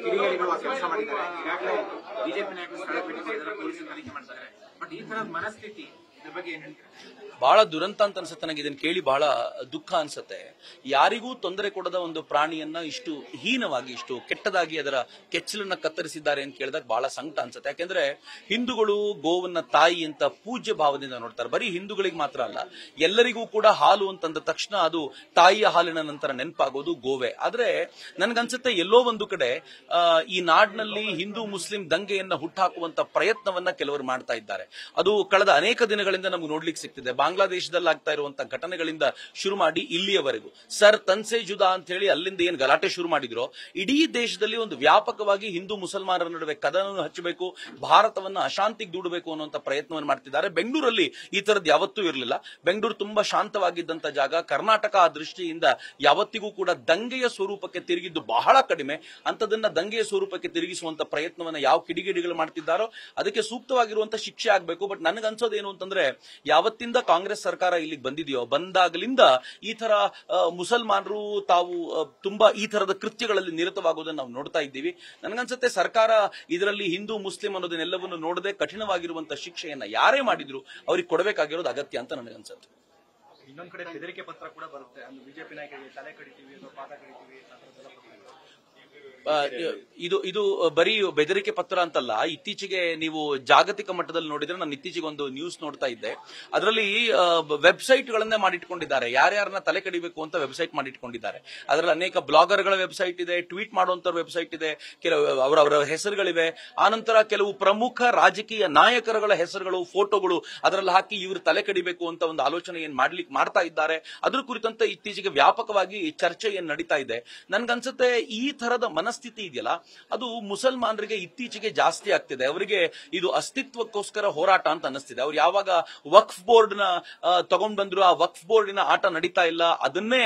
ಕಿಡಿಗೇಡಿಗಳು ಕೆಲಸ ಮಾಡಿದ್ದಾರೆ. ಈಗಾಗಲೇ ಬಿಜೆಪಿ ನಾಯಕರು ಸ್ಥಳ ಭೇಟಿ ಮಾಡಿದ್ದಾರೆ, ಪೊಲೀಸರು ತನಿಖೆ ಮಾಡ್ತಾರೆ. ಬಟ್ ಈ ತರದ ಮನಸ್ಥಿತಿ ಇದ್ರ ಬಗ್ಗೆ ಏನ್ ಹೇಳ್ತೀರಾ? ಬಹಳ ದುರಂತ ಅಂತ ಅನ್ಸುತ್ತೆ ನನಗೆ. ಇದನ್ನ ಕೇಳಿ ಬಹಳ ದುಃಖ ಅನ್ಸುತ್ತೆ. ಯಾರಿಗೂ ತೊಂದರೆ ಕೊಡದ ಒಂದು ಪ್ರಾಣಿಯನ್ನ ಇಷ್ಟು ಹೀನವಾಗಿ, ಇಷ್ಟು ಕೆಟ್ಟದಾಗಿ ಅದರ ಕೆಚ್ಚಲನ್ನ ಕತ್ತರಿಸಿದ್ದಾರೆ ಅಂತ ಕೇಳಿದಾಗ ಬಹಳ ಸಂಕಟ ಅನ್ಸುತ್ತೆ. ಯಾಕೆಂದ್ರೆ ಹಿಂದೂಗಳು ಗೋವನ್ನ ತಾಯಿ ಅಂತ ಪೂಜ್ಯ ಭಾವದಿಂದ ನೋಡ್ತಾರೆ. ಬರೀ ಹಿಂದೂಗಳಿಗೆ ಮಾತ್ರ ಅಲ್ಲ, ಎಲ್ಲರಿಗೂ ಕೂಡ ಹಾಲು ಅಂತಂದ ತಕ್ಷಣ ಅದು ತಾಯಿಯ ಹಾಲಿನ ನಂತರ ನೆನಪಾಗೋದು ಗೋವೆ. ಆದ್ರೆ ನನ್ಗನ್ಸುತ್ತೆ ಎಲ್ಲೋ ಒಂದು ಕಡೆ ಈ ನಾಡಿನಲ್ಲಿ ಹಿಂದೂ ಮುಸ್ಲಿಂ ದಂಗೆಯನ್ನ ಹುಟ್ಟಾಕುವಂತ ಪ್ರಯತ್ನವನ್ನ ಕೆಲವರು ಮಾಡ್ತಾ ಇದ್ದಾರೆ. ಅದು ಕಳೆದ ಅನೇಕ ದಿನಗಳಿಂದ ನಮ್ಗೆ ನೋಡ್ಲಿಕ್ಕೆ ಸಿಗ್ತಿದೆ. ಬಾಂಗ್ಲಾದೇಶದಲ್ಲಿ ಆಗ್ತಾ ಇರುವಂತಹ ಘಟನೆಗಳಿಂದ ಶುರು ಮಾಡಿ ಇಲ್ಲಿಯವರೆಗೂ ಸರ್ ತನ್ಸೆ ಜುದಾ ಅಂತ ಹೇಳಿ ಅಲ್ಲಿಂದ ಏನ್ ಗಲಾಟೆ ಶುರು ಮಾಡಿದ್ರೋ, ಇಡೀ ದೇಶದಲ್ಲಿ ಒಂದು ವ್ಯಾಪಕವಾಗಿ ಹಿಂದೂ ಮುಸಲ್ಮಾನರ ನಡುವೆ ಕದನವನ್ನು ಹಚ್ಚಬೇಕು, ಭಾರತವನ್ನ ಅಶಾಂತಿಗೆ ದೂಡಬೇಕು ಅನ್ನುವಂತ ಪ್ರಯತ್ನವನ್ನು ಮಾಡ್ತಿದ್ದಾರೆ. ಬೆಂಗಳೂರಲ್ಲಿ ಈ ತರದ್ದು ಯಾವತ್ತೂ ಇರಲಿಲ್ಲ. ಬೆಂಗಳೂರು ತುಂಬಾ ಶಾಂತವಾಗಿದ್ದಂತ ಜಾಗ. ಕರ್ನಾಟಕ ಆ ದೃಷ್ಟಿಯಿಂದ ಯಾವತ್ತಿಗೂ ಕೂಡ ದಂಗೆಯ ಸ್ವರೂಪಕ್ಕೆ ತಿರುಗಿದ್ದು ಬಹಳ ಕಡಿಮೆ. ಅಂತದನ್ನ ದಂಗೆಯ ಸ್ವರೂಪಕ್ಕೆ ತಿರುಗಿಸುವಂತ ಪ್ರಯತ್ನವನ್ನ ಯಾವ ಕಿಡಿಗೇಡಿಗಳು ಮಾಡ್ತಿದ್ದಾರೋ ಅದಕ್ಕೆ ಸೂಕ್ತವಾಗಿರುವಂತ ಶಿಕ್ಷೆ ಆಗ್ಬೇಕು. ಬಟ್ ನನಗನ್ಸೋದೇನು ಅಂತಂದ್ರೆ, ಯಾವತ್ತಿಂದ ಕಾಂಗ್ರೆಸ್ ಸರ್ಕಾರ ಇಲ್ಲಿಗೆ ಬಂದಿದೆಯೋ ಬಂದಾಗಲಿಂದ ಈ ತರ ಮುಸಲ್ಮಾನರು ತಾವು ತುಂಬಾ ಈ ತರದ ಕೃತ್ಯಗಳಲ್ಲಿ ನಿರತವಾಗುವುದನ್ನು ನಾವು ನೋಡ್ತಾ ಇದ್ದೀವಿ. ನನಗನ್ಸುತ್ತೆ ಸರ್ಕಾರ ಇದರಲ್ಲಿ ಹಿಂದೂ ಮುಸ್ಲಿಂ ಅನ್ನೋದನ್ನೆಲ್ಲವನ್ನು ನೋಡದೆ ಕಠಿಣವಾಗಿರುವಂತಹ ಶಿಕ್ಷೆಯನ್ನ ಯಾರೇ ಮಾಡಿದ್ರು ಅವ್ರಿಗೆ ಕೊಡಬೇಕಾಗಿರೋದು ಅಗತ್ಯ ಅಂತ ನನಗನ್ಸುತ್ತೆ. ಇನ್ನೊಂದ್ ಕಡೆ ಬೆದರಿಕೆ ಪತ್ರ ಕೂಡ ಬರುತ್ತೆ, ಬಿಜೆಪಿ ನಾಯಕರಿಗೆ ತಲೆ ಕಡಿತೀವಿ ಅಥವಾ ಪಾದ ಕಡಿತೀವಿ. ಇದು ಬರೀ ಬೆದರಿಕೆ ಪತ್ರ ಅಂತಲ್ಲ. ಇತ್ತೀಚೆಗೆ ನೀವು ಜಾಗತಿಕ ಮಟ್ಟದಲ್ಲಿ ನೋಡಿದ್ರೆ, ನಾನು ಇತ್ತೀಚೆಗೆ ಒಂದು ನ್ಯೂಸ್ ನೋಡ್ತಾ ಇದ್ದೆ. ಅದರಲ್ಲಿ ವೆಬ್ಸೈಟ್ ಗಳನ್ನೇ ಮಾಡಿಟ್ಕೊಂಡಿದ್ದಾರೆ. ಯಾರ್ಯಾರನ್ನ ತಲೆ ಕಡಿಬೇಕು ಅಂತ ವೆಬ್ಸೈಟ್ ಮಾಡಿಟ್ಕೊಂಡಿದ್ದಾರೆ. ಅದರಲ್ಲಿ ಅನೇಕ ಬ್ಲಾಗರ್ಗಳ ವೆಬ್ಸೈಟ್ ಇದೆ, ಟ್ವೀಟ್ ಮಾಡುವಂತ ವೆಬ್ಸೈಟ್ ಇದೆ, ಕೆಲವು ಅವರ ಹೆಸರುಗಳಿವೆ. ಆನಂತರ ಕೆಲವು ಪ್ರಮುಖ ರಾಜಕೀಯ ನಾಯಕರುಗಳ ಹೆಸರುಗಳು, ಫೋಟೋಗಳು ಅದರಲ್ಲಿ ಹಾಕಿ ಇವರು ತಲೆ ಕಡಿಬೇಕು ಅಂತ ಒಂದು ಆಲೋಚನೆ ಏನ್ ಮಾಡ್ತಾ ಇದ್ದಾರೆ. ಅದ್ರ ಕುರಿತಂತೆ ಇತ್ತೀಚೆಗೆ ವ್ಯಾಪಕವಾಗಿ ಚರ್ಚೆ ಏನ್ ನಡೀತಾ ಇದೆ. ನನ್ಗನ್ಸುತ್ತೆ ಈ ತರದ ಮನಸ್ಥಿತಿ ಇದೆಯಲ್ಲ, ಅದು ಮುಸಲ್ಮಾನರಿಗೆ ಇತ್ತೀಚೆಗೆ ಜಾಸ್ತಿ ಆಗ್ತಿದೆ. ಅವರಿಗೆ ಇದು ಅಸ್ತಿತ್ವಕ್ಕೋಸ್ಕರ ಹೋರಾಟ ಅಂತ ಅನಿಸ್ತಿದೆ. ಅವ್ರು ಯಾವಾಗ ವಕ್ಫ್ ಬೋರ್ಡ್ ನ ತಗೊಂಡ್ ಬಂದ್ರು, ಆ ವಕ್ಫ್ ಬೋರ್ಡಿನ ಆಟ ನಡೀತಾ ಇಲ್ಲ, ಅದನ್ನೇ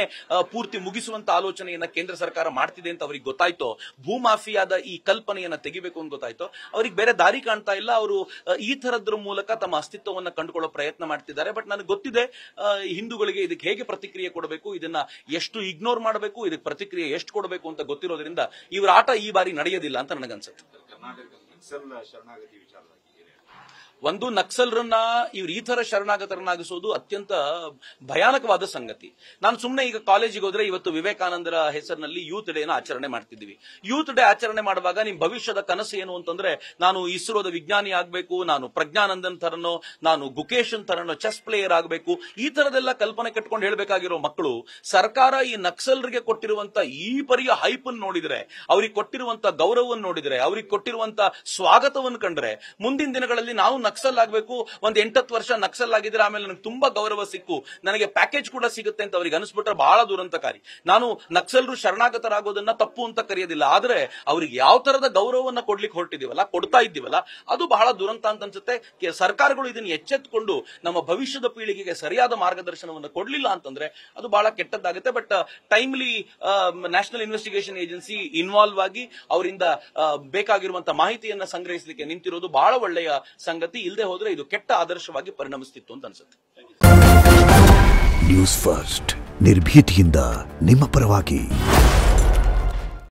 ಪೂರ್ತಿ ಮುಗಿಸುವಂತ ಆಲೋಚನೆಯನ್ನ ಕೇಂದ್ರ ಸರ್ಕಾರ ಮಾಡ್ತಿದೆ ಅಂತ ಅವ್ರಿಗೆ ಗೊತ್ತಾಯ್ತೋ, ಭೂಮಾಫಿಯಾದ ಈ ಕಲ್ಪನೆಯನ್ನ ತೆಗಿಬೇಕು ಅಂತ ಗೊತ್ತಾಯ್ತೋ, ಅವ್ರಿಗೆ ಬೇರೆ ದಾರಿ ಕಾಣ್ತಾ ಇಲ್ಲ. ಅವರು ಈ ತರದ್ರ ಮೂಲಕ ತಮ್ಮ ಅಸ್ತಿತ್ವವನ್ನ ಕಂಡುಕೊಳ್ಳೋ ಪ್ರಯತ್ನ ಮಾಡ್ತಿದ್ದಾರೆ. ಬಟ್ ನನಗೆ ಗೊತ್ತಿದೆ ಹಿಂದೂಗಳಿಗೆ ಇದಕ್ಕೆ ಹೇಗೆ ಪ್ರತಿಕ್ರಿಯೆ ಕೊಡಬೇಕು, ಇದನ್ನ ಎಷ್ಟು ಇಗ್ನೋರ್ ಮಾಡಬೇಕು, ಇದಕ್ಕೆ ಪ್ರತಿಕ್ರಿಯೆ ಎಷ್ಟು ಕೊಡಬೇಕು ಅಂತ ಗೊತ್ತಿರೋದ್ರಿಂದ ಇವರ ಆಟ ಈ ಬಾರಿ ನಡೆಯೋದಿಲ್ಲ ಅಂತ ನನಗನ್ಸುತ್ತೆ. ಒಂದು, ನಕ್ಸಲರನ್ನ ಇವ್ರು ಈ ತರ ಶರಣಾಗತರನ್ನಾಗಿಸೋದು ಅತ್ಯಂತ ಭಯಾನಕವಾದ ಸಂಗತಿ. ನಾನು ಸುಮ್ಮನೆ ಈಗ ಕಾಲೇಜಿಗೆ ಹೋದ್ರೆ, ಇವತ್ತು ವಿವೇಕಾನಂದರ ಹೆಸರಿನಲ್ಲಿ ಯೂತ್ ಡೇನ ಆಚರಣೆ ಮಾಡ್ತಿದ್ದೀವಿ. ಯೂತ್ ಡೇ ಆಚರಣೆ ಮಾಡುವಾಗ ನಿಮ್ ಭವಿಷ್ಯದ ಕನಸು ಏನು ಅಂತಂದ್ರೆ, ನಾನು ಇಸ್ರೋದ ವಿಜ್ಞಾನಿ ಆಗ್ಬೇಕು, ನಾನು ಪ್ರಜ್ಞಾನಂದನ್ ತರನೋ, ನಾನು ಗುಕೇಶನ್ ತರನೋ ಚೆಸ್ ಪ್ಲೇಯರ್ ಆಗ್ಬೇಕು, ಈ ತರದೆಲ್ಲ ಕಲ್ಪನೆ ಕಟ್ಕೊಂಡು ಹೇಳ್ಬೇಕಾಗಿರೋ ಮಕ್ಕಳು ಸರ್ಕಾರ ಈ ನಕ್ಸಲರಿಗೆ ಕೊಟ್ಟಿರುವಂತ ಈ ಪರಿಯ ಹೈಪ್ ಅನ್ನು ನೋಡಿದ್ರೆ, ಅವ್ರಿಗೆ ಕೊಟ್ಟಿರುವಂತ ಗೌರವವನ್ನು ನೋಡಿದ್ರೆ, ಅವ್ರಿಗೆ ಕೊಟ್ಟಿರುವಂತ ಸ್ವಾಗತವನ್ನು ಕಂಡ್ರೆ, ಮುಂದಿನ ದಿನಗಳಲ್ಲಿ ನಾವು ನಕ್ಸಲ್ ಆಗಬೇಕು, ಒಂದ್ 8-10 ವರ್ಷ ನಕ್ಸಲ್ ಆಗಿದ್ರೆ ಆಮೇಲೆ ನನಗೆ ತುಂಬಾ ಗೌರವ ಸಿಕ್ಕು, ನನಗೆ ಪ್ಯಾಕೇಜ್ ಕೂಡ ಸಿಗುತ್ತೆ ಅಂತ ಅವ್ರಿಗೆ ಅನಿಸ್ಬಿಟ್ರೆ ಬಹಳ ದುರಂತಕಾರಿ. ನಾನು ನಕ್ಸಲರು ಶರಣಾಗತರಾಗೋದನ್ನ ತಪ್ಪು ಅಂತ ಕರೆಯೋದಿಲ್ಲ, ಆದ್ರೆ ಅವ್ರಿಗೆ ಯಾವ ತರದ ಗೌರವವನ್ನ ಕೊಡ್ಲಿಕ್ಕೆ ಹೊರಟಿದೀವಲ್ಲ, ಕೊಡ್ತಾ ಇದ್ದೀವಲ್ಲ, ಅದು ಬಹಳ ದುರಂತ ಅಂತ ಅನ್ಸುತ್ತೆ. ಸರ್ಕಾರಗಳು ಇದನ್ನು ಎಚ್ಚೆತ್ತುಕೊಂಡು ನಮ್ಮ ಭವಿಷ್ಯದ ಪೀಳಿಗೆಗೆ ಸರಿಯಾದ ಮಾರ್ಗದರ್ಶನವನ್ನು ಕೊಡ್ಲಿಲ್ಲ ಅಂತಂದ್ರೆ ಅದು ಬಹಳ ಕೆಟ್ಟದ್ದಾಗುತ್ತೆ. But timely national investigation agency involve ಆಗಿ ಅವರಿಂದ ಬೇಕಾಗಿರುವಂತಹ ಮಾಹಿತಿಯನ್ನ ಸಂಗ್ರಹಿಸಲಿಕ್ಕೆ ನಿಂತಿರೋದು ಬಹಳ ಒಳ್ಳೆಯ ಸಂಗತಿ. ಇಲ್ಲದೆ ಹೋದ್ರೆ ಇದು ಕೆಟ್ಟ ಆದರ್ಶವಾಗಿ ಪರಿಣಮಿಸ್ತಿತ್ತು ಅಂತ ಅನ್ಸುತ್ತೆ. ನ್ಯೂಸ್ ಫಸ್ಟ್, ನಿರ್ಭೀತಿಯಿಂದ ನಿಮ್ಮ ಪರವಾಗಿ.